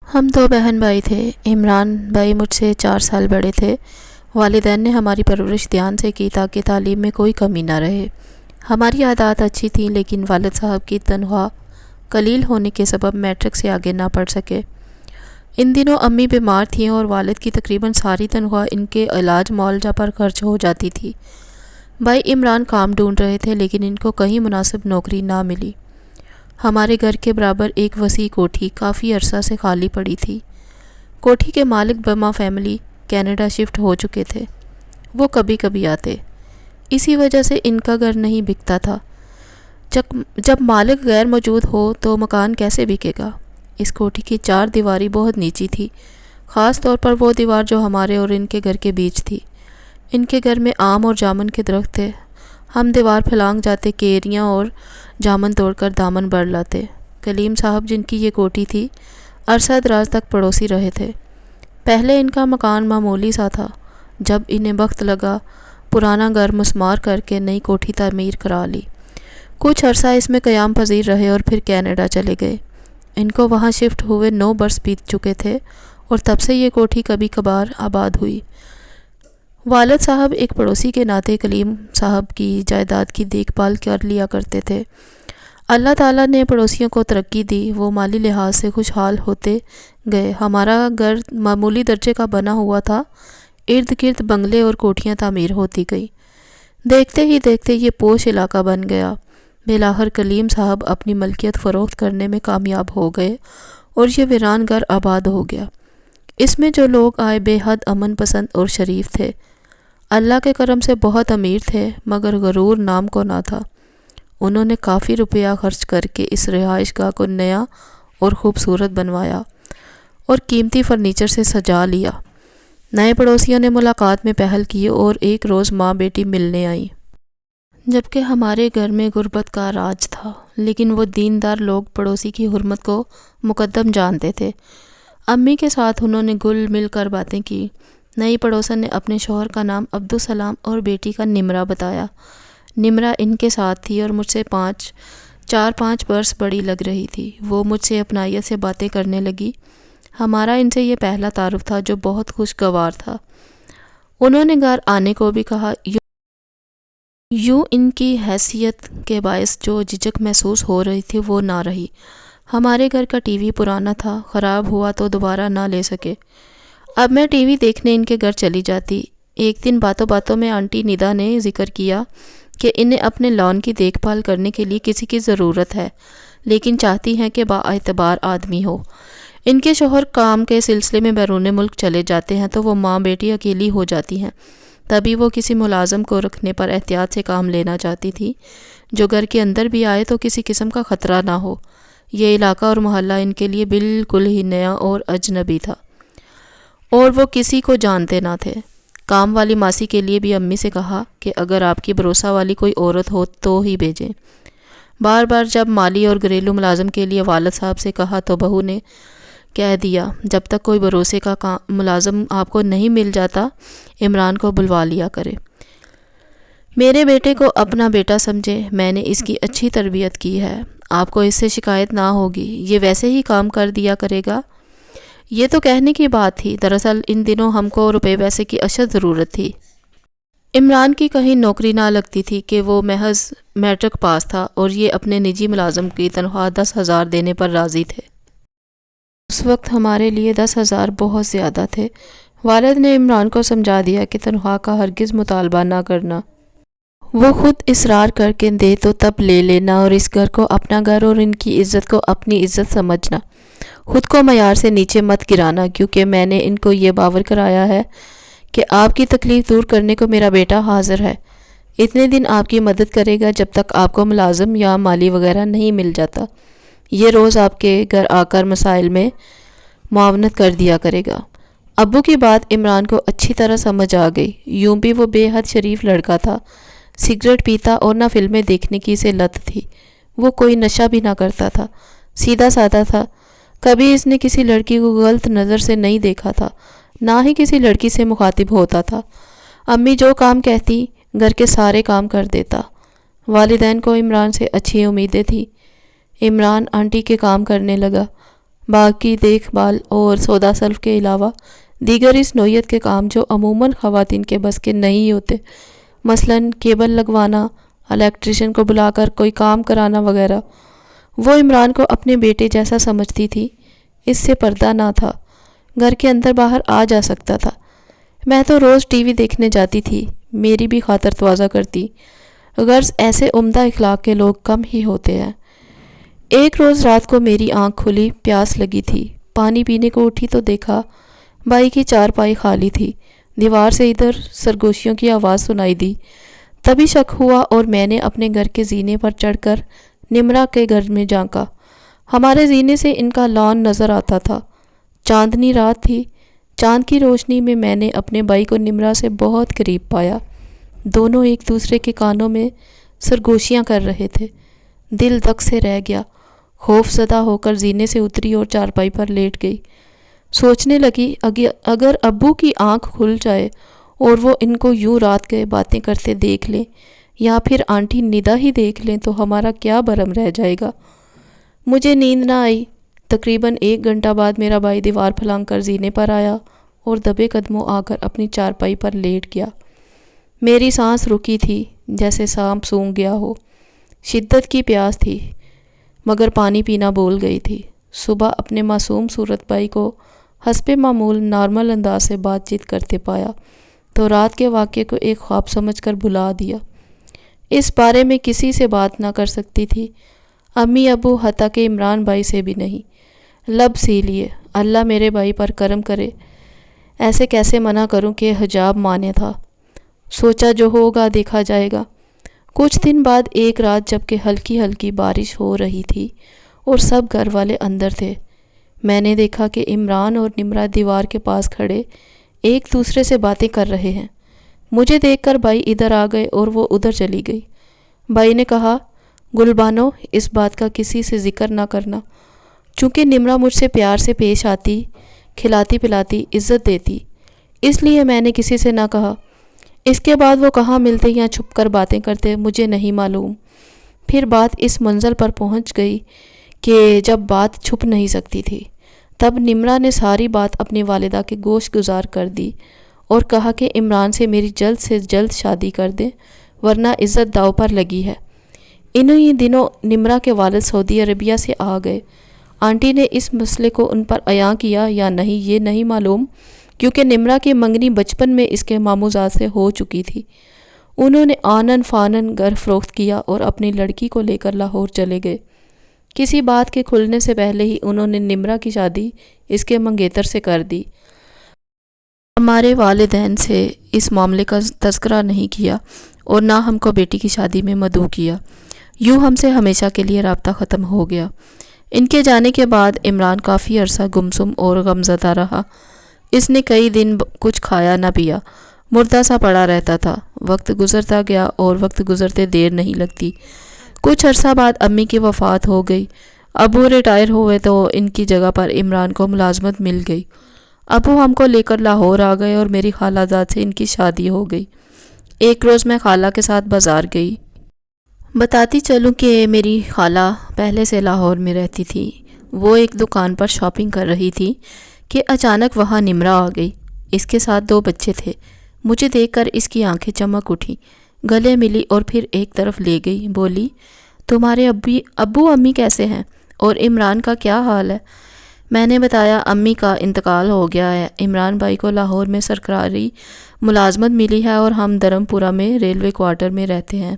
ہم دو بہن بھائی تھے۔ عمران بھائی مجھ سے 4 سال بڑے تھے۔ والدین نے ہماری پرورش دھیان سے کی تاکہ تعلیم میں کوئی کمی نہ رہے۔ ہماری عادات اچھی تھیں لیکن والد صاحب کی تنخواہ قلیل ہونے کے سبب میٹرک سے آگے نہ پڑھ سکے۔ ان دنوں امی بیمار تھیں اور والد کی تقریباً ساری تنخواہ ان کے علاج معالجہ پر خرچ ہو جاتی تھی۔ بھائی عمران کام ڈھونڈ رہے تھے لیکن ان کو کہیں مناسب نوکری نہ ملی۔ ہمارے گھر کے برابر ایک وسیع کوٹھی کافی عرصہ سے خالی پڑی تھی۔ کوٹھی کے مالک بما فیملی کینیڈا شفٹ ہو چکے تھے۔ وہ کبھی کبھی آتے، اسی وجہ سے ان کا گھر نہیں بکتا تھا۔ جب مالک غیر موجود ہو تو مکان کیسے بکے گا؟ اس کوٹھی کی 4 دیواری بہت نیچی تھی، خاص طور پر وہ دیوار جو ہمارے اور ان کے گھر کے بیچ تھی۔ ان کے گھر میں آم اور جامن کے درخت تھے۔ ہم دیوار پھلانگ جاتے، کیریاں اور جامن توڑ کر دامن بھر لاتے۔ کلیم صاحب جن کی یہ کوٹھی تھی، عرصہ دراز تک پڑوسی رہے تھے۔ پہلے ان کا مکان معمولی سا تھا۔ جب انہیں وقت لگا، پرانا گھر مسمار کر کے نئی کوٹھی تعمیر کرا لی۔ کچھ عرصہ اس میں قیام پذیر رہے اور پھر کینیڈا چلے گئے۔ ان کو وہاں شفٹ ہوئے 9 برس بیت چکے تھے اور تب سے یہ کوٹھی کبھی کبھار آباد ہوئی۔ والد صاحب ایک پڑوسی کے ناطے کلیم صاحب کی جائیداد کی دیکھ بھال کر لیا کرتے تھے۔ اللہ تعالیٰ نے پڑوسیوں کو ترقی دی، وہ مالی لحاظ سے خوشحال ہوتے گئے۔ ہمارا گھر معمولی درجے کا بنا ہوا تھا، ارد گرد بنگلے اور کوٹھیاں تعمیر ہوتی گئی۔ دیکھتے ہی دیکھتے یہ پوش علاقہ بن گیا۔ بالآخر کلیم صاحب اپنی ملکیت فروخت کرنے میں کامیاب ہو گئے اور یہ ویران گھر آباد ہو گیا۔ اس میں جو لوگ آئے بے حد امن پسند اور شریف تھے۔ اللہ کے کرم سے بہت امیر تھے مگر غرور نام کو نہ تھا۔ انہوں نے کافی روپیہ خرچ کر کے اس رہائش گاہ کو نیا اور خوبصورت بنوایا اور قیمتی فرنیچر سے سجا لیا۔ نئے پڑوسیوں نے ملاقات میں پہل کی اور ایک روز ماں بیٹی ملنے آئیں۔ جبکہ ہمارے گھر میں غربت کا راج تھا، لیکن وہ دیندار لوگ پڑوسی کی حرمت کو مقدم جانتے تھے۔ امی کے ساتھ انہوں نے گل مل کر باتیں کی۔ نئی پڑوسن نے اپنے شوہر کا نام عبدالسلام اور بیٹی کا نمرہ بتایا۔ نمرہ ان کے ساتھ تھی اور مجھ سے 4-5 برس بڑی لگ رہی تھی۔ وہ مجھ سے اپنائیت سے باتیں کرنے لگی۔ ہمارا ان سے یہ پہلا تعارف تھا جو بہت خوشگوار تھا۔ انہوں نے گھر آنے کو بھی کہا۔ یوں ان کی حیثیت کے باعث جو جھجک محسوس ہو رہی تھی وہ نہ رہی۔ ہمارے گھر کا ٹی وی پرانا تھا، خراب ہوا تو دوبارہ نہ لے سکے۔ اب میں ٹی وی دیکھنے ان کے گھر چلی جاتی۔ ایک دن باتوں باتوں میں آنٹی ندا نے ذکر کیا کہ انہیں اپنے لان کی دیکھ بھال کرنے کے لیے کسی کی ضرورت ہے، لیکن چاہتی ہیں کہ بااعتبار آدمی ہو۔ ان کے شوہر کام کے سلسلے میں بیرون ملک چلے جاتے ہیں تو وہ ماں بیٹی اکیلی ہو جاتی ہیں۔ تبھی وہ کسی ملازم کو رکھنے پر احتیاط سے کام لینا چاہتی تھی جو گھر کے اندر بھی آئے تو کسی قسم کا خطرہ نہ ہو۔ یہ علاقہ اور محلہ ان کے لیے بالکل ہی نیا اور اجنبی تھا اور وہ کسی کو جانتے نہ تھے۔ کام والی ماسی کے لیے بھی امی سے کہا کہ اگر آپ کی بھروسہ والی کوئی عورت ہو تو ہی بھیجیں۔ بار بار جب مالی اور گھریلو ملازم کے لیے والد صاحب سے کہا تو بہو نے کہہ دیا جب تک کوئی بھروسے کا ملازم آپ کو نہیں مل جاتا، عمران کو بلوا لیا کرے۔ میرے بیٹے کو اپنا بیٹا سمجھے، میں نے اس کی اچھی تربیت کی ہے، آپ کو اس سے شکایت نہ ہوگی، یہ ویسے ہی کام کر دیا کرے گا۔ یہ تو کہنے کی بات تھی، دراصل ان دنوں ہم کو روپے پیسے کی اشد ضرورت تھی۔ عمران کی کہیں نوکری نہ لگتی تھی کہ وہ محض میٹرک پاس تھا اور یہ اپنے نجی ملازم کی تنخواہ 10,000 دینے پر راضی تھے۔ اس وقت ہمارے لیے 10,000 بہت زیادہ تھے۔ والد نے عمران کو سمجھا دیا کہ تنخواہ کا ہرگز مطالبہ نہ کرنا، وہ خود اصرار کر کے دے تو تب لے لینا اور اس گھر کو اپنا گھر اور ان کی عزت کو اپنی عزت سمجھنا، خود کو معیار سے نیچے مت گرانا، کیونکہ میں نے ان کو یہ باور کرایا ہے کہ آپ کی تکلیف دور کرنے کو میرا بیٹا حاضر ہے۔ اتنے دن آپ کی مدد کرے گا جب تک آپ کو ملازم یا مالی وغیرہ نہیں مل جاتا۔ یہ روز آپ کے گھر آ کر مسائل میں معاونت کر دیا کرے گا۔ ابو کی بات عمران کو اچھی طرح سمجھ آ گئی۔ یوں بھی وہ بے حد شریف لڑکا تھا، سگریٹ پیتا اور نہ فلمیں دیکھنے کی اسے لت تھی۔ وہ کوئی نشہ بھی نہ کرتا تھا، سیدھا سادہ تھا۔ کبھی اس نے کسی لڑکی کو غلط نظر سے نہیں دیکھا تھا، نہ ہی کسی لڑکی سے مخاطب ہوتا تھا۔ امی جو کام کہتی گھر کے سارے کام کر دیتا۔ والدین کو عمران سے اچھی امیدیں تھیں۔ عمران آنٹی کے کام کرنے لگا۔ باغ کی دیکھ بھال اور سودا سلف کے علاوہ دیگر اس نوعیت کے کام جو عموماً خواتین کے بس کے نہیں ہوتے، مثلاً کیبل لگوانا، الیکٹریشین کو بلا کر کوئی کام کرانا وغیرہ، وہ عمران کو اپنے بیٹے جیسا سمجھتی تھی۔ اس سے پردہ نہ تھا، گھر کے اندر باہر آ جا سکتا تھا۔ میں تو روز ٹی وی دیکھنے جاتی تھی، میری بھی خاطر تواضع کرتی، غرض ایسے عمدہ اخلاق کے لوگ کم ہی ہوتے ہیں۔ ایک روز رات کو میری آنکھ کھلی، پیاس لگی تھی، پانی پینے کو اٹھی تو دیکھا بائی کی چارپائی خالی تھی۔ دیوار سے ادھر سرگوشیوں کی آواز سنائی دی، تبھی شک ہوا اور میں نے اپنے گھر کے زینے پر چڑھ کر نمرا کے گھر میں جھانکا۔ ہمارے زینے سے ان کا لان نظر آتا تھا۔ چاندنی رات تھی، چاند کی روشنی میں میں نے اپنے بھائی کو نمرا سے بہت قریب پایا۔ دونوں ایک دوسرے کے کانوں میں سرگوشیاں کر رہے تھے۔ دل دک سے رہ گیا، خوف زدہ ہو کر زینے سے اتری اور چارپائی پر لیٹ گئی۔ سوچنے لگی اگر ابو کی آنکھ کھل جائے اور وہ ان کو یوں رات کے باتیں کرتے دیکھ لیں، یا پھر آنٹی ندا ہی دیکھ لیں تو ہمارا کیا بھرم رہ جائے گا۔ مجھے نیند نہ آئی۔ تقریباً 1 گھنٹہ بعد میرا بھائی دیوار پھلانگ کر زینے پر آیا اور دبے قدموں آ کر اپنی چارپائی پر لیٹ گیا۔ میری سانس رکی تھی، جیسے سانپ سونگ گیا ہو۔ شدت کی پیاس تھی، مگر پانی پینا بھول گئی تھی۔ صبح اپنے معصوم صورت بھائی کو حسب معمول نارمل انداز سے بات چیت کرتے پایا تو رات کے واقعے کو ایک خواب سمجھ کر بھلا دیا۔ اس بارے میں کسی سے بات نہ کر سکتی تھی، امی ابو حتیٰ کہ عمران بھائی سے بھی نہیں۔ لب سی لیے، اللہ میرے بھائی پر کرم کرے، ایسے کیسے منع کروں کہ حجاب مانے تھا۔ سوچا جو ہوگا دیکھا جائے گا۔ کچھ دن بعد ایک رات جب کہ ہلکی ہلکی بارش ہو رہی تھی اور سب گھر والے اندر تھے، میں نے دیکھا کہ عمران اور نمرا دیوار کے پاس کھڑے ایک دوسرے سے باتیں کر رہے ہیں۔ مجھے دیکھ کر بھائی ادھر آ گئے اور وہ ادھر چلی گئی۔ بھائی نے کہا، گلبانو، اس بات کا کسی سے ذکر نہ کرنا۔ چونکہ نمرا مجھ سے پیار سے پیش آتی، کھلاتی پلاتی، عزت دیتی، اس لیے میں نے کسی سے نہ کہا۔ اس کے بعد وہ کہاں ملتے یا چھپ کر باتیں کرتے مجھے نہیں معلوم۔ پھر بات اس منزل پر پہنچ گئی کہ جب بات چھپ نہیں سکتی تھی، تب نمرا نے ساری بات اپنی والدہ کے گوش گزار کر دی اور کہا کہ عمران سے میری جلد سے جلد شادی کر دیں، ورنہ عزت داؤ پر لگی ہے۔ انہی دنوں نمرا کے والد سعودی عربیہ سے آ گئے۔ آنٹی نے اس مسئلے کو ان پر عیاں کیا یا نہیں یہ نہیں معلوم، کیونکہ نمرا کی منگنی بچپن میں اس کے ماموزاد سے ہو چکی تھی۔ انہوں نے آنن فانن گھر فروخت کیا اور اپنی لڑکی کو لے کر لاہور چلے گئے۔ کسی بات کے کھلنے سے پہلے ہی انہوں نے نمرا کی شادی اس کے منگیتر سے کر دی۔ ہمارے والدین سے اس معاملے کا تذکرہ نہیں کیا اور نہ ہم کو بیٹی کی شادی میں مدعو کیا۔ یوں ہم سے ہمیشہ کے لیے رابطہ ختم ہو گیا۔ ان کے جانے کے بعد عمران کافی عرصہ گمسم اور غمزدہ رہا۔ اس نے کئی دن کچھ کھایا نہ پیا، مردہ سا پڑا رہتا تھا۔ وقت گزرتا گیا اور وقت گزرتے دیر نہیں لگتی۔ کچھ عرصہ بعد امی کی وفات ہو گئی۔ ابو ریٹائر ہوئے تو ان کی جگہ پر عمران کو ملازمت مل گئی۔ ابو ہم کو لے کر لاہور آ گئے اور میری خالہ زاد سے ان کی شادی ہو گئی۔ ایک روز میں خالہ کے ساتھ بازار گئی۔ بتاتی چلوں کہ میری خالہ پہلے سے لاہور میں رہتی تھی۔ وہ ایک دکان پر شاپنگ کر رہی تھی کہ اچانک وہاں نمرا آ گئی۔ اس کے ساتھ 2 بچے تھے۔ مجھے دیکھ کر اس کی آنکھیں چمک اٹھیں، گلے ملی اور پھر ایک طرف لے گئی۔ بولی، تمہارے ابو امی کیسے ہیں اور عمران کا کیا حال ہے؟ میں نے بتایا، امی کا انتقال ہو گیا ہے، عمران بھائی کو لاہور میں سرکاری ملازمت ملی ہے اور ہم دھرم پورہ میں ریلوے کوارٹر میں رہتے ہیں۔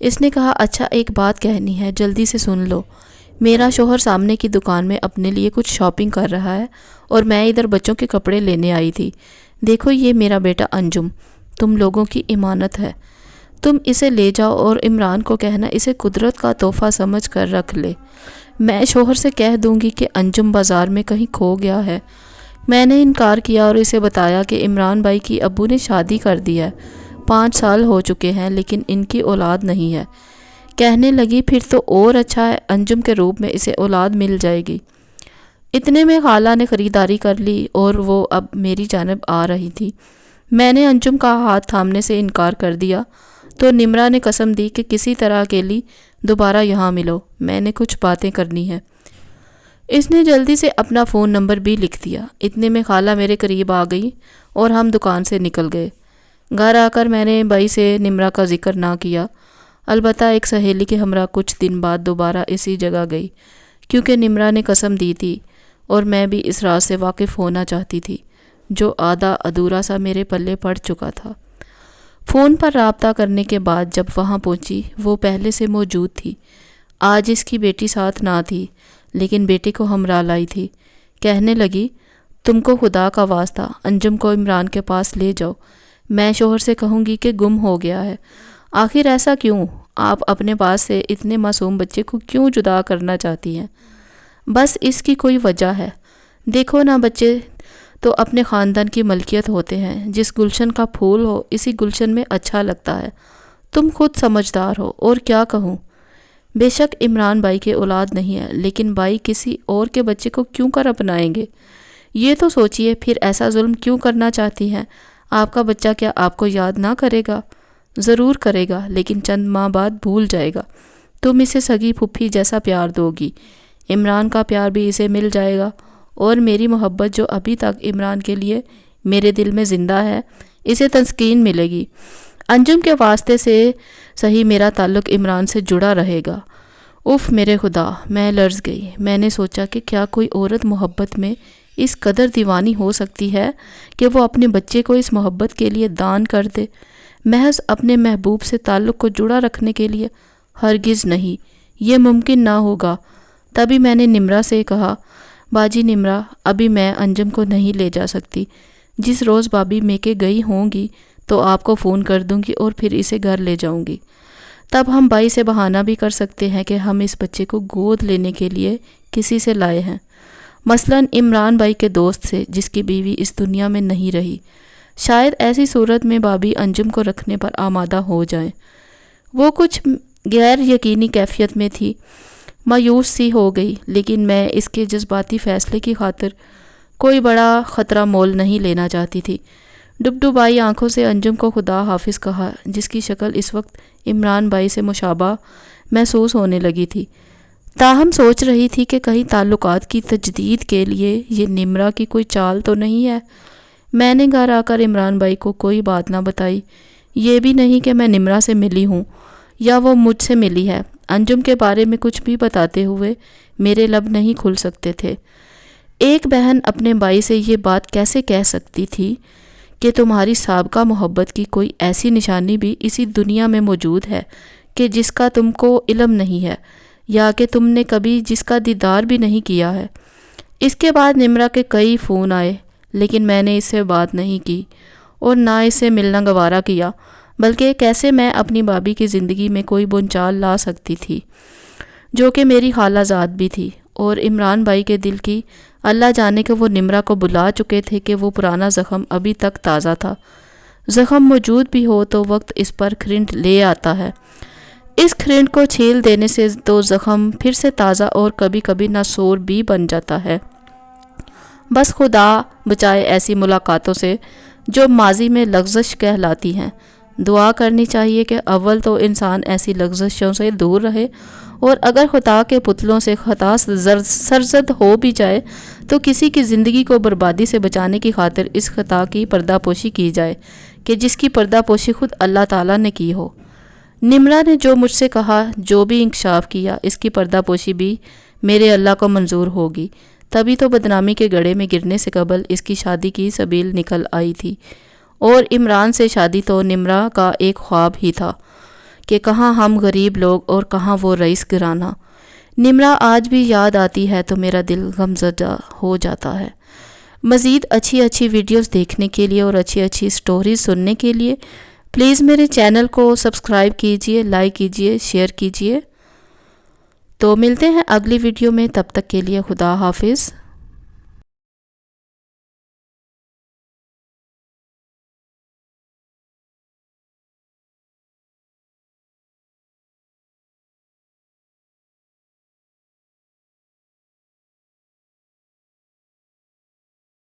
اس نے کہا، اچھا ایک بات کہنی ہے، جلدی سے سن لو۔ میرا شوہر سامنے کی دکان میں اپنے لیے کچھ شاپنگ کر رہا ہے اور میں ادھر بچوں کے کپڑے لینے آئی تھی۔ دیکھو یہ میرا بیٹا انجم تم لوگوں کی امانت ہے، تم اسے لے جاؤ اور عمران کو کہنا اسے قدرت کا تحفہ سمجھ کر رکھ لے۔ میں شوہر سے کہہ دوں گی کہ انجم بازار میں کہیں کھو گیا ہے۔ میں نے انکار کیا اور اسے بتایا کہ عمران بھائی کی ابو نے شادی کر دی ہے، 5 سال ہو چکے ہیں، لیکن ان کی اولاد نہیں ہے۔ کہنے لگی، پھر تو اور اچھا ہے، انجم کے روپ میں اسے اولاد مل جائے گی۔ اتنے میں خالہ نے خریداری کر لی اور وہ اب میری جانب آ رہی تھی۔ میں نے انجم کا ہاتھ تھامنے سے انکار کر دیا تو نمرا نے قسم دی کہ کسی طرح اکیلی دوبارہ یہاں ملو، میں نے کچھ باتیں کرنی ہے۔ اس نے جلدی سے اپنا فون نمبر بھی لکھ دیا۔ اتنے میں خالہ میرے قریب آ گئی اور ہم دکان سے نکل گئے۔ گھر آ کر میں نے بھائی سے نمرہ کا ذکر نہ کیا، البتہ ایک سہیلی کے ہمراہ کچھ دن بعد دوبارہ اسی جگہ گئی، کیونکہ نمرہ نے قسم دی تھی اور میں بھی اس راز سے واقف ہونا چاہتی تھی جو آدھا ادھورا سا میرے پلے پڑ چکا تھا۔ فون پر رابطہ کرنے کے بعد جب وہاں پہنچی، وہ پہلے سے موجود تھی۔ آج اس کی بیٹی ساتھ نہ تھی، لیکن بیٹی کو ہمراہ لائی تھی۔ کہنے لگی، تم کو خدا کا واسطہ انجم کو عمران کے پاس لے جاؤ، میں شوہر سے کہوں گی کہ گم ہو گیا ہے۔ آخر ایسا کیوں؟ آپ اپنے پاس سے اتنے معصوم بچے کو کیوں جدا کرنا چاہتی ہیں؟ بس اس کی کوئی وجہ ہے۔ دیکھو نا، بچے تو اپنے خاندان کی ملکیت ہوتے ہیں، جس گلشن کا پھول ہو اسی گلشن میں اچھا لگتا ہے۔ تم خود سمجھدار ہو، اور کیا کہوں؟ بے شک عمران بھائی کے اولاد نہیں ہے، لیکن بھائی کسی اور کے بچے کو کیوں کر اپنائیں گے؟ یہ تو سوچئے، پھر ایسا ظلم کیوں کرنا چاہتی ہیں؟ آپ کا بچہ کیا آپ کو یاد نہ کرے گا؟ ضرور کرے گا، لیکن چند ماہ بعد بھول جائے گا۔ تم اسے سگی پھپھی جیسا پیار دو گی، عمران کا پیار بھی اسے مل جائے گا، اور میری محبت جو ابھی تک عمران کے لیے میرے دل میں زندہ ہے، اسے تسکین ملے گی۔ انجم کے واسطے سے صحیح میرا تعلق عمران سے جڑا رہے گا۔ اف میرے خدا، میں لرز گئی۔ میں نے سوچا کہ کیا کوئی عورت محبت میں اس قدر دیوانی ہو سکتی ہے کہ وہ اپنے بچے کو اس محبت کے لیے دان کر دے، محض اپنے محبوب سے تعلق کو جڑا رکھنے کے لیے؟ ہرگز نہیں، یہ ممکن نہ ہوگا۔ تبھی میں نے نمرہ سے کہا، باجی نمرہ، ابھی میں انجم کو نہیں لے جا سکتی۔ جس روز بابی میکے گئی ہوں گی تو آپ کو فون کر دوں گی اور پھر اسے گھر لے جاؤں گی۔ تب ہم بھائی سے بہانہ بھی کر سکتے ہیں کہ ہم اس بچے کو گود لینے کے لیے کسی سے لائے ہیں، مثلاً عمران بھائی کے دوست سے جس کی بیوی اس دنیا میں نہیں رہی۔ شاید ایسی صورت میں بابی انجم کو رکھنے پر آمادہ ہو جائیں۔ وہ کچھ غیر یقینی کیفیت میں تھی، مایوس سی ہو گئی، لیکن میں اس کے جذباتی فیصلے کی خاطر کوئی بڑا خطرہ مول نہیں لینا چاہتی تھی۔ ڈبڈبائی آنکھوں سے انجم کو خدا حافظ کہا، جس کی شکل اس وقت عمران بھائی سے مشابہ محسوس ہونے لگی تھی۔ تاہم سوچ رہی تھی کہ کہیں تعلقات کی تجدید کے لیے یہ نمرہ کی کوئی چال تو نہیں ہے۔ میں نے گھر آ کر عمران بھائی کو کوئی بات نہ بتائی، یہ بھی نہیں کہ میں نمرہ سے ملی ہوں یا وہ مجھ سے ملی ہے۔ انجم کے بارے میں کچھ بھی بتاتے ہوئے میرے لب نہیں کھل سکتے تھے۔ ایک بہن اپنے بھائی سے یہ بات کیسے کہہ سکتی تھی کہ تمہاری سابقہ محبت کی کوئی ایسی نشانی بھی اسی دنیا میں موجود ہے کہ جس کا تم کو علم نہیں ہے، یا کہ تم نے کبھی جس کا دیدار بھی نہیں کیا ہے؟ اس کے بعد نمرہ کے کئی فون آئے، لیکن میں نے اس سے بات نہیں کی اور نہ اس سے ملنا گوارا کیا، بلکہ کیسے میں اپنی بابی کی زندگی میں کوئی بنچال لا سکتی تھی جو کہ میری خالہ زاد بھی تھی، اور عمران بھائی کے دل کی اللہ جانے کہ وہ نمرہ کو بلا چکے تھے کہ وہ پرانا زخم ابھی تک تازہ تھا۔ زخم موجود بھی ہو تو وقت اس پر کھرنٹ لے آتا ہے، اس کھرنٹ کو چھیل دینے سے تو زخم پھر سے تازہ اور کبھی کبھی ناسور بھی بن جاتا ہے۔ بس خدا بچائے ایسی ملاقاتوں سے جو ماضی میں لغزش کہلاتی ہیں۔ دعا کرنی چاہیے کہ اول تو انسان ایسی لغزشوں سے دور رہے، اور اگر خطا کے پتلوں سے خطا سرزد ہو بھی جائے تو کسی کی زندگی کو بربادی سے بچانے کی خاطر اس خطا کی پردہ پوشی کی جائے کہ جس کی پردہ پوشی خود اللہ تعالیٰ نے کی ہو۔ نمرہ نے جو مجھ سے کہا، جو بھی انکشاف کیا، اس کی پردہ پوشی بھی میرے اللہ کو منظور ہوگی۔ تبھی تو بدنامی کے گڑھے میں گرنے سے قبل اس کی شادی کی سبیل نکل آئی تھی، اور عمران سے شادی تو نمرہ کا ایک خواب ہی تھا کہ کہاں ہم غریب لوگ اور کہاں وہ رئیس گرانہ۔ نمرہ آج بھی یاد آتی ہے تو میرا دل غمزدہ ہو جاتا ہے۔ مزید اچھی ویڈیوز دیکھنے کے لیے اور اچھی سٹوریز سننے کے لیے پلیز میرے چینل کو سبسکرائب کیجئے، لائک کیجئے، شیئر کیجئے۔ تو ملتے ہیں اگلی ویڈیو میں، تب تک کے لیے خدا حافظ۔